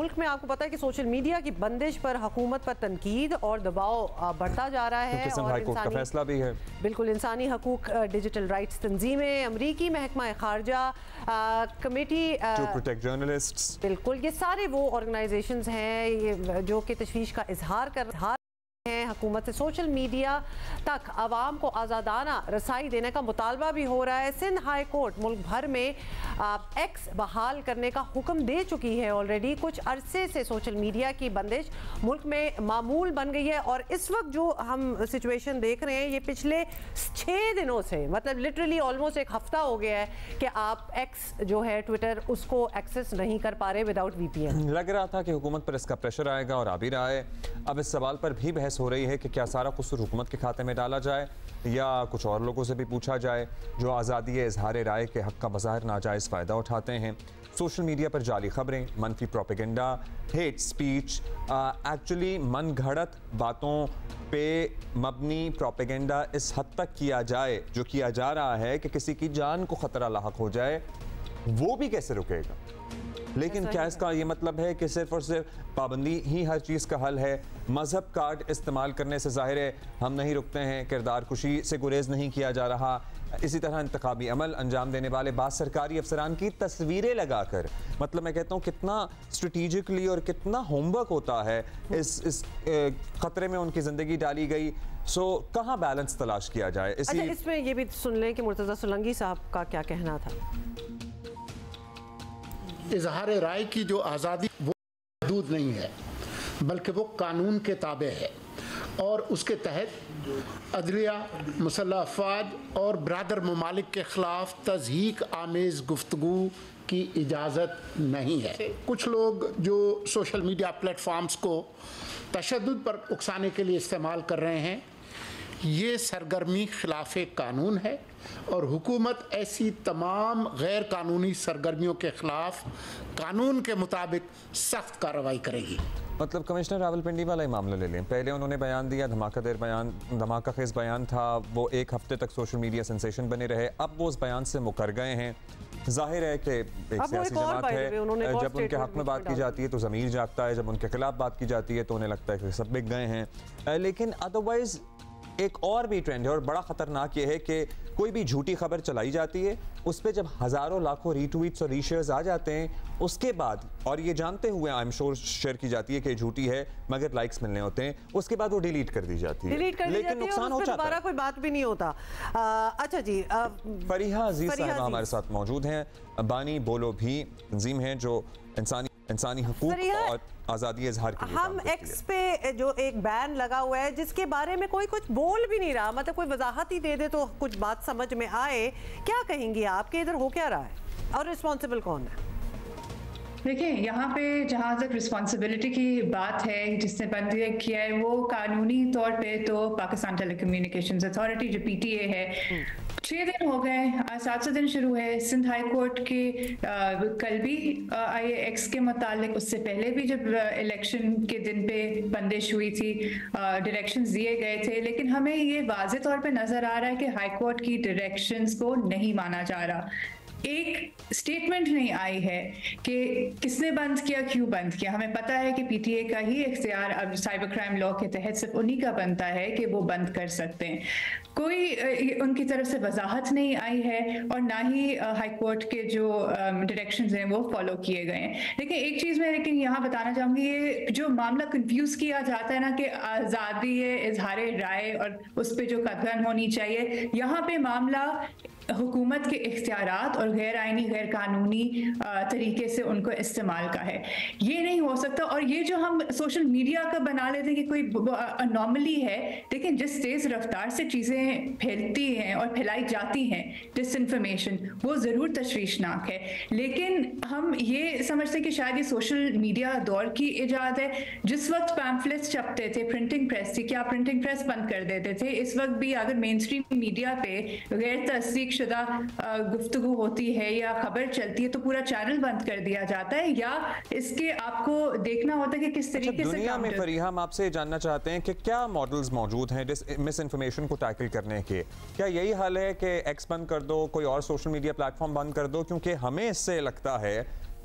मुल्क में आपको पता है कि सोशल मीडिया की बंदिश पर हुकूमत पर तनकीद और दबाव बढ़ता जा रहा है और हाई कोर्ट का फैसला भी है। बिल्कुल, इंसानी हकूक, डिजिटल राइट्स तंजीमें, अमरीकी महकमा खारजा कमेटी टू प्रोटेक्ट जर्नलिस्ट्स, बिल्कुल ये सारे वो ऑर्गेनाइजेशंस हैं ये जो कि तशवीश का इजहार कर हैं हुकूमत से। सोशल मीडिया तक आवाम को आज़ादाना रसाई देने का मुतालबा भी हो रहा है। सिंध हाई कोर्ट मुल्क भर में एक्स बहाल करने का हुक्म दे चुकी है ऑलरेडी। कुछ अरसे से सोशल मीडिया की बंदिश मुल्क में मामूल बन गई है और इस वक्त जो हम सिचुएशन देख रहे हैं ये पिछले 6 दिनों से, मतलब लिटरली ऑलमोस्ट एक हफ्ता हो गया है कि आप एक्स जो है ट्विटर उसको एक्सेस नहीं कर पा रहे विदाउट VPN। लग रहा था कि हुकूमत पर इसका प्रेशर आएगा और आ भी रहा है। अब इस सवाल पर भी बहस हो रही है कि क्या सारा कसूर हुकूमत के खाते में डाला जाए या कुछ और लोगों से भी पूछा जाए जो आज़ादी इजहार राय के हक़ का बज़ाहिर नाजायज़ फ़ायदा उठाते हैं। सोशल मीडिया पर जाली खबरें, मनफी प्रोपेगेंडा, हेट स्पीच, एक्चुअली मन घड़त बातों पे मबनी प्रोपेगेंडा इस हद तक किया जाए जो किया जा रहा है कि किसी की जान को ख़तरा लाहक हो जाए, वो भी कैसे रुकेगा? लेकिन क्या इसका ये मतलब है कि सिर्फ और सिर्फ पाबंदी ही हर चीज़ का हल है? मजहब कार्ड इस्तेमाल करने से जाहिर है हम नहीं रुकते हैं, किरदार कुशी से गुरेज नहीं किया जा रहा। इसी तरह इंतखाबी अमल अंजाम देने वाले बाद सरकारी अफसरान की तस्वीरें लगाकर, मतलब मैं कहता हूँ कितना स्ट्रेटिजिकली और कितना होमवर्क होता है इस खतरे में उनकी ज़िंदगी डाली गई। सो कहाँ बैलेंस तलाश किया जाए? अच्छा, इसमें ये भी सुन लें कि मुर्तज़ा सोलंकी साहब का क्या कहना था। इजहार राय की जो आज़ादी वो महदूद नहीं है बल्कि वो कानून के ताबे है और उसके तहत अदलिया, मुसल्लह अफवाज और बरादर ममालिक के ख़िलाफ़ तज़हीक आमेज़ गुफ्तगू की इजाज़त नहीं है। कुछ लोग जो सोशल मीडिया प्लेटफॉर्म्स को तशद्दुद पर उकसाने के लिए इस्तेमाल कर रहे हैं, ये सरगर्मी खिलाफ कानून है और हुकूमत ऐसी तमाम गैर कानूनी सरगर्मियों के खिलाफ कानून के मुताबिक सख्त कार्रवाई करेगी। मतलब कमिश्नर रावलपिंडी वाला ही मामला ले लें, पहले उन्होंने बयान दिया, धमाकेदार बयान, धमाका खेज बयान था, वो एक हफ्ते तक सोशल मीडिया सेंसेशन बने रहे। अब वो उस बयान से मुकर गए हैं। जाहिर है कि एक सियासी जमात है, जब उनके हक में बात की जाती है तो ज़मीर जागता है, जब उनके खिलाफ बात की जाती है तो उन्हें लगता है कि सब बिक गए हैं। लेकिन अदरवाइज एक और भी ट्रेंड है और बड़ा ख़तरनाक ये है कि कोई भी झूठी खबर चलाई जाती है, उस पर जब हज़ारों लाखों रीट्वीट्स और रीशेयर्स आ जाते हैं, उसके बाद, और ये जानते हुए आई एम श्योर शेयर की जाती है कि झूठी है मगर लाइक्स मिलने होते हैं, उसके बाद वो डिलीट कर दी जाती है, लेकिन नुकसान हो जाता है, कोई बात भी नहीं होता। अच्छा जी, फरीहा अजीज साहब हमारे साथ मौजूद हैं। बानी बोलो भी तंजीम है जो इंसानी हकूक और आज़ादी इजहार के लिए हम एक्स पे जो एक बैन लगा हुआ है जिसके बारे में कोई कुछ बोल भी नहीं रहा, मतलब कोई वजाहत ही दे दे तो कुछ बात समझ में आए। क्या कहेंगी आप कि इधर हो क्या रहा है और रिस्पॉन्सिबल कौन है? देखिए, यहाँ पे जहाँ तक रिस्पॉन्सिबिलिटी की बात है, जिसने बंद किया है वो कानूनी तौर पे तो पाकिस्तान टेलीकम्युनिकेशंस अथॉरिटी जो PTA है। 6 दिन हो गए, आज 7वां दिन शुरू है। सिंध हाई कोर्ट के कल भी IAX के मुतालिक, उससे पहले भी जब इलेक्शन के दिन पे बंदिश हुई थी, डायरेक्शंस दिए गए थे, लेकिन हमें ये वाज़े तौर पे नज़र आ रहा है कि हाई कोर्ट की डायरेक्शंस को नहीं माना जा रहा। एक स्टेटमेंट नहीं आई है कि किसने बंद किया, क्यों बंद किया। हमें पता है कि PTA का ही इख्तियार अब साइबर क्राइम लॉ के तहत सिर्फ उन्हीं का बनता है कि वो बंद कर सकते हैं। कोई उनकी तरफ से वजाहत नहीं आई है और ना ही हाई कोर्ट के जो डायरेक्शंस हैं वो फॉलो किए गए हैं। लेकिन एक चीज़ मैं यहाँ बताना चाहूँगी, ये जो मामला कंफ्यूज किया जाता है ना कि आज़ादी इजहार राय और उस पर जो कदगन होनी चाहिए, यहाँ पे मामला हुकूमत के इख्तियारात और गैर आइनी गैर कानूनी तरीके से उनको इस्तेमाल का है। ये नहीं हो सकता। और ये जो हम सोशल मीडिया का बना लेते हैं कि कोई अनॉमली है, लेकिन जिस तेज़ रफ्तार से चीज़ें फैलती हैं और फैलाई जाती हैं डिसइंफॉर्मेशन, वो ज़रूर तशवीशनाक है। लेकिन हम ये समझते हैं कि शायद ये सोशल मीडिया दौर की इजाद है। जिस वक्त पैम्फलेट्स छपते थे, प्रिंटिंग प्रेस थी, क्या प्रिंटिंग प्रेस बंद कर देते थे? इस वक्त भी अगर मेन स्ट्रीम मीडिया पे गैर तस्दीक शुदा गुफ्तगू होती है या खबर चलती है तो पूरा चैनल बंद कर दिया जाता है, या इसके आपको देखना होता है कि किस तरीके से दुनिया में। फरीहा, हम आपसे जानना चाहते हैं कि क्या मॉडल्स मौजूद हैं मिस इन्फॉर्मेशन को टैकल करने के? क्या यही हाल है कि एक्स बंद कर दो, कोई और सोशल मीडिया प्लेटफॉर्म बंद कर दो? क्योंकि हमें इससे लगता है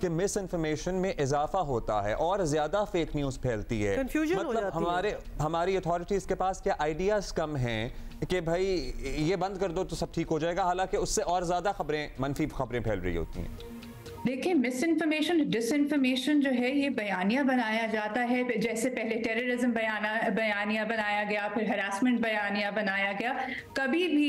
कि मिस इन्फॉर्मेशन में इजाफा होता है और ज़्यादा फेक न्यूज़ फैलती है। कंफ्यूजन हो जाती है। हमारी अथॉरिटीज़ के पास क्या आइडियाज़ कम हैं कि भाई ये बंद कर दो तो सब ठीक हो जाएगा, हालांकि उससे और ज़्यादा मनफी खबरें फैल रही होती हैं। देखिए, मिस इन्फॉर्मेशन डिसइन्फॉर्मेशन जो है ये बयानिया बनाया जाता है। जैसे पहले टेररिज्म बयानिया बनाया गया, फिर हरासमेंट बयानिया बनाया गया। कभी भी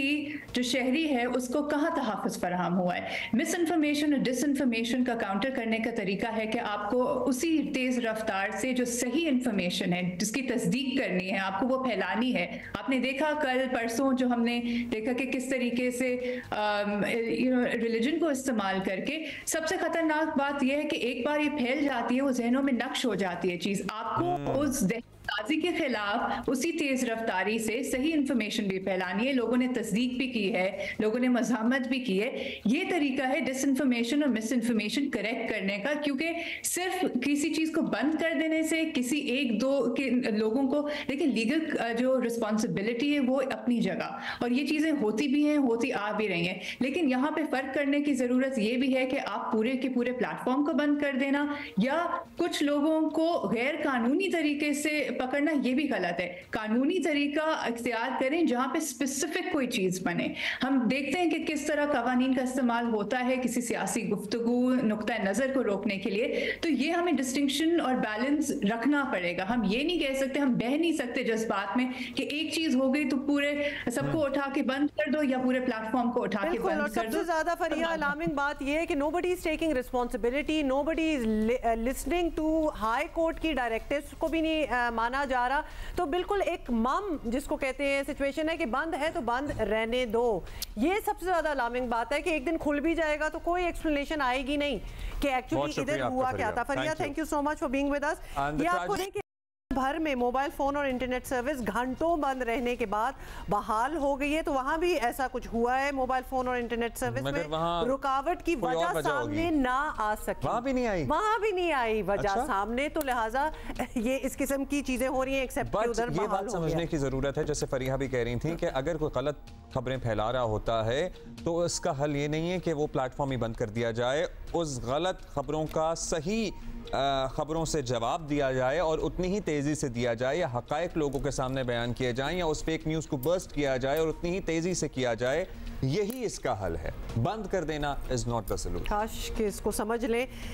जो शहरी है उसको कहाँ तहफ़्फ़ुज़ फराहम हुआ है? मिस इन्फॉर्मेशन और डिसइन्फॉर्मेशन का काउंटर करने का तरीका है कि आपको उसी तेज़ रफ्तार से जो सही इन्फॉर्मेशन है, जिसकी तस्दीक करनी है, आपको वो फैलानी है। आपने देखा कल परसों जो हमने देखा कि किस तरीके से रिलीजन को इस्तेमाल करके सबसे खतरनाक बात यह है कि एक बार ये फैल जाती है, वो जहनों में नक्श हो जाती है चीज। आपको उस काजी के खिलाफ उसी तेज रफ्तारी से सही इंफॉर्मेशन भी फैलानी है। लोगों ने तस्दीक भी की है, लोगों ने मज़ाहमत भी की है। ये तरीका है डिसइंफॉर्मेशन और मिस इन्फॉर्मेशन करेक्ट करने का, क्योंकि सिर्फ किसी चीज को बंद कर देने से किसी एक दो के लोगों को, लेकिन लीगल जो रिस्पॉन्सिबिलिटी है वो अपनी जगह, और ये चीजें होती भी हैं, होती आ भी रही हैं। लेकिन यहाँ पे फर्क करने की जरूरत ये भी है कि आप पूरे के पूरे प्लेटफॉर्म को बंद कर देना या कुछ लोगों को गैर कानूनी तरीके से पकड़ना, ये भी गलत है। कानूनी तरीका इख्तियार करें जहां पे स्पेसिफिक कोई चीज बने। हम देखते हैं कि किस तरह कवानीन का इस्तेमाल होता है किसी सियासी गुफ्तगू नुक्ता नजर को रोकने के लिए। तो ये हमें डिस्टिंक्शन और बैलेंस रखना पड़ेगा। हम ये नहीं कह सकते, हम बह नहीं सकते जज्बात में कि एक चीज हो गई तो पूरे सबको उठा के बंद कर दो या पूरे प्लेटफॉर्म को उठा के बंद कर दो। सबसे ज्यादा फरिया अलार्मिंग बात यह है कि nobody is taking responsibility, nobody is listening to high court की डायरेक्टिव्स को भी नहीं माना जा रहा। तो बिल्कुल एक मम जिसको कहते हैं सिचुएशन है कि बंद है तो बंद रहने दो। ये सबसे ज्यादा अलार्मिंग बात है कि एक दिन खुल भी जाएगा तो कोई एक्सप्लेनेशन आएगी नहीं कि एक्चुअली इधर हुआ क्या था। Fariya, thank you so much for being with us. ये आपको देख भर में मोबाइल फोन और इंटरनेट सर्विस घंटों बंद रहने के बाद बहाल हो गई है, तो वहां भी ऐसा कुछ हुआ है मोबाइल फोन और इंटरनेट सर्विस में रुकावट की वजह सामने ना आ सकी। वहां भी नहीं आई वजह सामने, तो लिहाजा ये इस किस्म की चीजें हो रही हैं। एक्सेप्ट उधर ये बात समझने की जरूरत है, जैसे फरीहा भी कह रही थी कि अगर कोई गलत खबरें फैला रहा होता है तो इसका हल ये नहीं है कि वो प्लेटफॉर्म ही बंद कर दिया जाए। उस गलत खबरों का सही खबरों से जवाब दिया जाए और उतनी ही तेज़ी से दिया जाए, या हक़ाइक़ लोगों के सामने बयान किए जाएं, या उस फेक न्यूज़ को बर्स्ट किया जाए और उतनी ही तेज़ी से किया जाए। यही इसका हल है। बंद कर देना इज़ नॉट द सॉल्यूशन। काश कि इसको समझ लें।